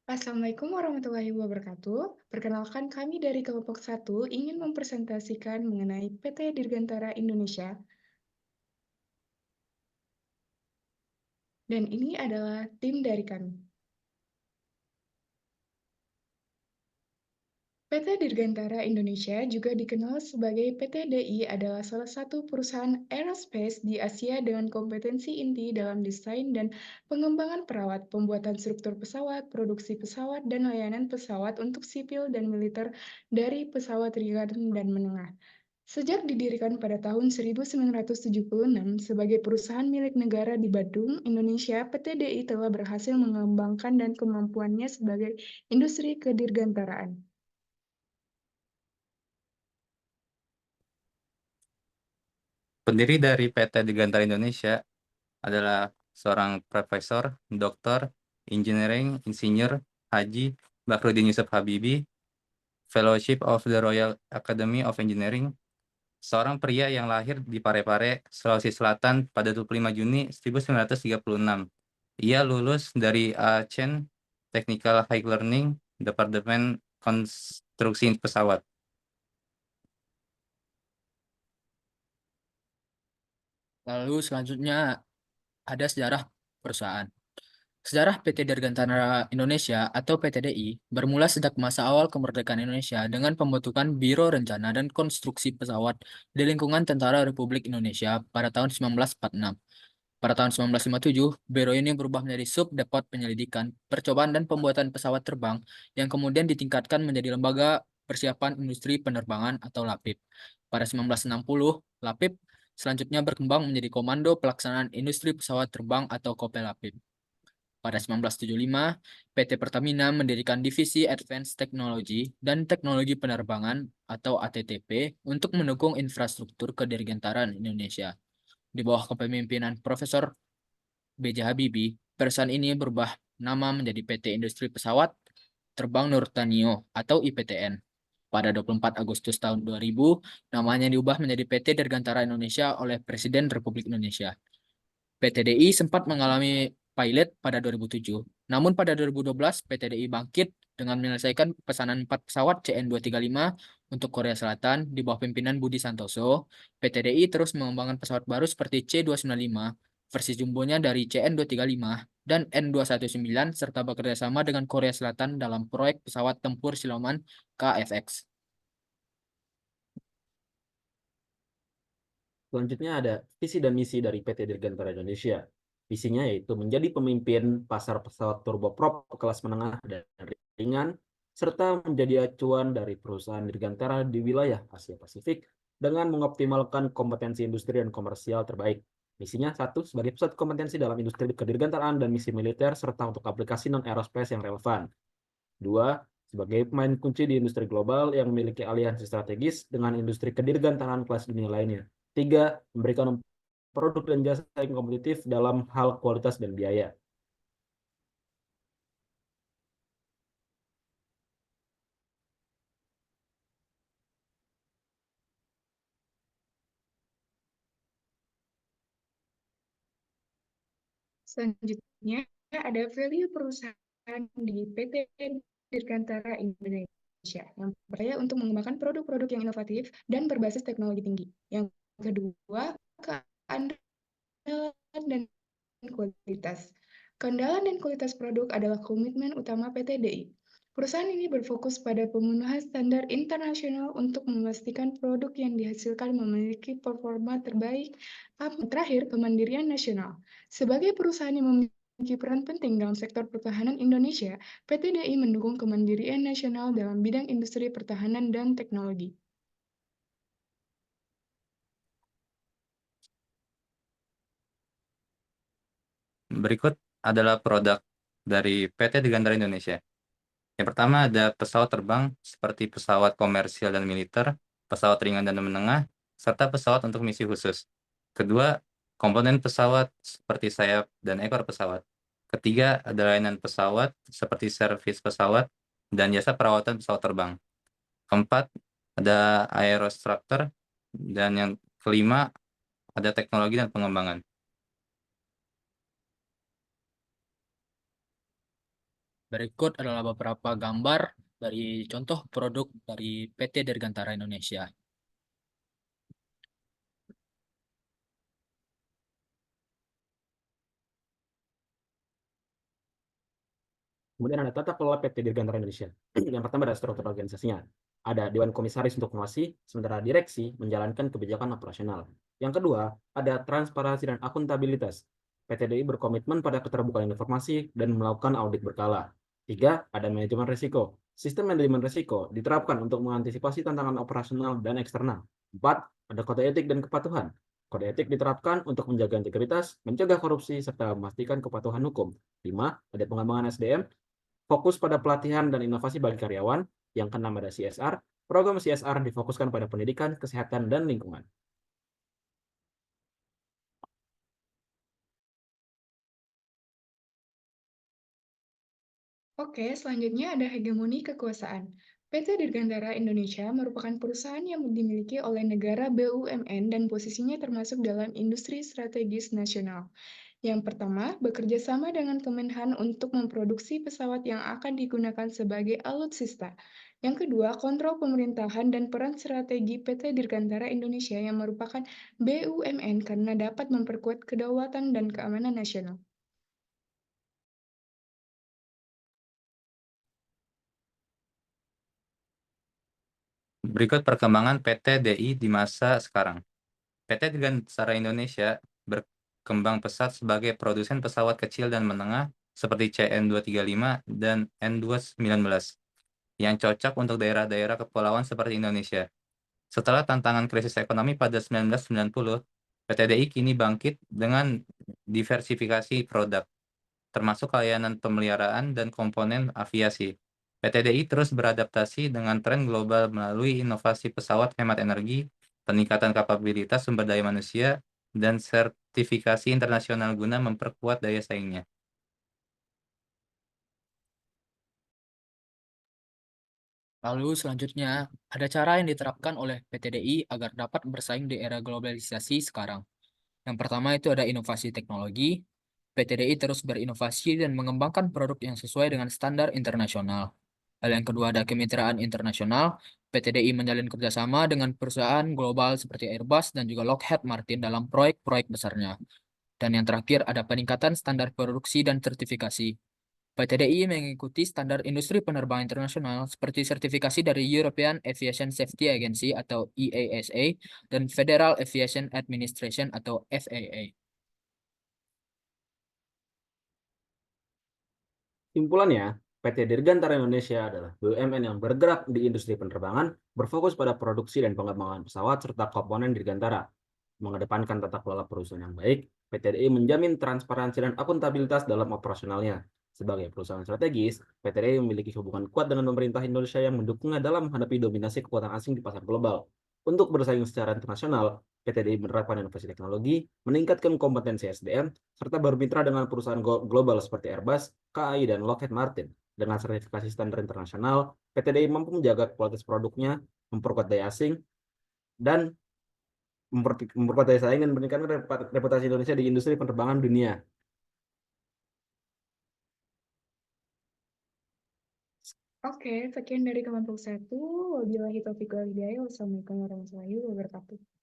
Assalamualaikum warahmatullahi wabarakatuh. Perkenalkan kami dari kelompok satu ingin mempresentasikan mengenai PT Dirgantara Indonesia dan ini adalah tim dari kami. PT Dirgantara Indonesia juga dikenal sebagai PT DI adalah salah satu perusahaan aerospace di Asia dengan kompetensi inti dalam desain dan pengembangan perawat, pembuatan struktur pesawat, produksi pesawat, dan layanan pesawat untuk sipil dan militer dari pesawat ringan dan menengah. Sejak didirikan pada tahun 1976 sebagai perusahaan milik negara di Bandung, Indonesia, PT DI telah berhasil mengembangkan dan kemampuannya sebagai industri kedirgantaraan. Pendiri dari PT Dirgantara Indonesia adalah seorang profesor, doktor, engineering, insinyur, Haji Bakhrudin Yusuf Habibie, Fellowship of the Royal Academy of Engineering, seorang pria yang lahir di Parepare, Sulawesi Selatan pada 25 Juni 1936. Ia lulus dari Aachen Technical High Learning, Departemen Konstruksi Pesawat. Lalu selanjutnya ada sejarah perusahaan. Sejarah PT Dirgantara Indonesia atau PTDI bermula sejak masa awal kemerdekaan Indonesia dengan pembentukan Biro Rencana dan Konstruksi Pesawat di lingkungan Tentara Republik Indonesia pada tahun 1946. Pada tahun 1957, biro ini berubah menjadi Subdepot Penyelidikan, Percobaan dan Pembuatan Pesawat Terbang yang kemudian ditingkatkan menjadi Lembaga Persiapan Industri Penerbangan atau LAPIP. Pada 1960, LAPIP selanjutnya berkembang menjadi Komando Pelaksanaan Industri Pesawat Terbang atau Kopelapip. Pada 1975, PT Pertamina mendirikan Divisi Advanced Technology dan Teknologi Penerbangan atau ATTP untuk mendukung infrastruktur kedirgantaraan Indonesia. Di bawah kepemimpinan Profesor B.J. Habibie, perusahaan ini berubah nama menjadi PT Industri Pesawat Terbang Nurtanio atau IPTN. Pada 24 Agustus tahun 2000, namanya diubah menjadi PT Dirgantara Indonesia oleh Presiden Republik Indonesia. PTDI sempat mengalami pilot pada 2007. Namun pada 2012, PTDI bangkit dengan menyelesaikan pesanan 4 pesawat CN235 untuk Korea Selatan di bawah pimpinan Budi Santoso. PTDI terus mengembangkan pesawat baru seperti C295, versi jumbonya dari CN235 dan N219 serta bekerja sama dengan Korea Selatan dalam proyek pesawat tempur siluman KFX. Selanjutnya ada visi dan misi dari PT Dirgantara Indonesia. Visinya yaitu menjadi pemimpin pasar pesawat turboprop kelas menengah dan ringan, serta menjadi acuan dari perusahaan Dirgantara di wilayah Asia Pasifik dengan mengoptimalkan kompetensi industri dan komersial terbaik. Misinya satu, sebagai pusat kompetensi dalam industri kedirgantaraan dan misi militer, serta untuk aplikasi non-aerospace yang relevan. Dua, sebagai pemain kunci di industri global yang memiliki aliansi strategis dengan industri kedirgantaraan kelas dunia lainnya. Tiga, memberikan produk dan jasa yang kompetitif dalam hal kualitas dan biaya. Selanjutnya ada value perusahaan di PT Dirgantara Indonesia yang percaya untuk mengembangkan produk-produk yang inovatif dan berbasis teknologi tinggi. Yang kedua, keandalan dan kualitas. Keandalan dan kualitas produk adalah komitmen utama PT DI. Perusahaan ini berfokus pada pemenuhan standar internasional untuk memastikan produk yang dihasilkan memiliki performa terbaik. Terakhir, kemandirian nasional. Sebagai perusahaan yang memiliki peran penting dalam sektor pertahanan Indonesia, PT DI mendukung kemandirian nasional dalam bidang industri pertahanan dan teknologi. Berikut adalah produk dari PT Dirgantara Indonesia. Yang pertama ada pesawat terbang seperti pesawat komersial dan militer, pesawat ringan dan menengah, serta pesawat untuk misi khusus. Kedua, komponen pesawat seperti sayap dan ekor pesawat. Ketiga, ada layanan pesawat seperti servis pesawat dan jasa perawatan pesawat terbang. Keempat, ada aerostructure. Dan yang kelima, ada teknologi dan pengembangan. Berikut adalah beberapa gambar dari contoh produk dari PT Dirgantara Indonesia. Kemudian ada tata kelola PT Dirgantara Indonesia. Yang pertama ada struktur organisasinya. Ada Dewan Komisaris untuk mengawasi, sementara direksi menjalankan kebijakan operasional. Yang kedua, ada transparansi dan akuntabilitas. PT DI berkomitmen pada keterbukaan informasi dan melakukan audit berkala. Tiga, ada manajemen risiko. Sistem manajemen risiko diterapkan untuk mengantisipasi tantangan operasional dan eksternal. Empat, ada kode etik dan kepatuhan. Kode etik diterapkan untuk menjaga integritas, mencegah korupsi, serta memastikan kepatuhan hukum. Lima, ada pengembangan SDM. Fokus pada pelatihan dan inovasi bagi karyawan. Yang keenam ada CSR. Program CSR difokuskan pada pendidikan, kesehatan, dan lingkungan. Oke, selanjutnya ada hegemoni kekuasaan. PT Dirgantara Indonesia merupakan perusahaan yang dimiliki oleh negara BUMN dan posisinya termasuk dalam industri strategis nasional. Yang pertama, bekerja sama dengan Kemenhan untuk memproduksi pesawat yang akan digunakan sebagai alutsista. Yang kedua, kontrol pemerintahan dan peran strategi PT Dirgantara Indonesia yang merupakan BUMN karena dapat memperkuat kedaulatan dan keamanan nasional. Berikut perkembangan PT DI di masa sekarang. PT Dirgantara Indonesia berkembang pesat sebagai produsen pesawat kecil dan menengah seperti CN235 dan N219 yang cocok untuk daerah-daerah kepulauan seperti Indonesia. Setelah tantangan krisis ekonomi pada 1990, PT DI kini bangkit dengan diversifikasi produk, termasuk layanan pemeliharaan dan komponen aviasi. PT DI terus beradaptasi dengan tren global melalui inovasi pesawat hemat energi, peningkatan kapabilitas sumber daya manusia, dan sertifikasi internasional guna memperkuat daya saingnya. Lalu selanjutnya, ada cara yang diterapkan oleh PT DI agar dapat bersaing di era globalisasi sekarang. Yang pertama itu ada inovasi teknologi. PT DI terus berinovasi dan mengembangkan produk yang sesuai dengan standar internasional. Hal yang kedua ada kemitraan internasional. PT DI menjalin kerjasama dengan perusahaan global seperti Airbus dan juga Lockheed Martin dalam proyek-proyek besarnya. Dan yang terakhir ada peningkatan standar produksi dan sertifikasi. PT DI mengikuti standar industri penerbangan internasional seperti sertifikasi dari European Aviation Safety Agency atau EASA dan Federal Aviation Administration atau FAA. Simpulannya, PT Dirgantara Indonesia adalah BUMN yang bergerak di industri penerbangan, berfokus pada produksi dan pengembangan pesawat serta komponen Dirgantara. Mengedepankan tata kelola perusahaan yang baik, PT DI menjamin transparansi dan akuntabilitas dalam operasionalnya. Sebagai perusahaan strategis, PT DI memiliki hubungan kuat dengan pemerintah Indonesia yang mendukungnya dalam menghadapi dominasi kekuatan asing di pasar global. Untuk bersaing secara internasional, PT DI menerapkan inovasi teknologi, meningkatkan kompetensi SDM, serta bermitra dengan perusahaan global seperti Airbus, KAI, dan Lockheed Martin. Dengan sertifikasi standar internasional, PT DI mampu menjaga kualitas produknya, memperkuat daya asing, dan memperkuat daya saing dan meningkatkan reputasi Indonesia di industri penerbangan dunia. Oke, sekian dari kelompok 1. Wabillahi taufiq wal hidayah. Wassalamualaikum warahmatullahi wabarakatuh.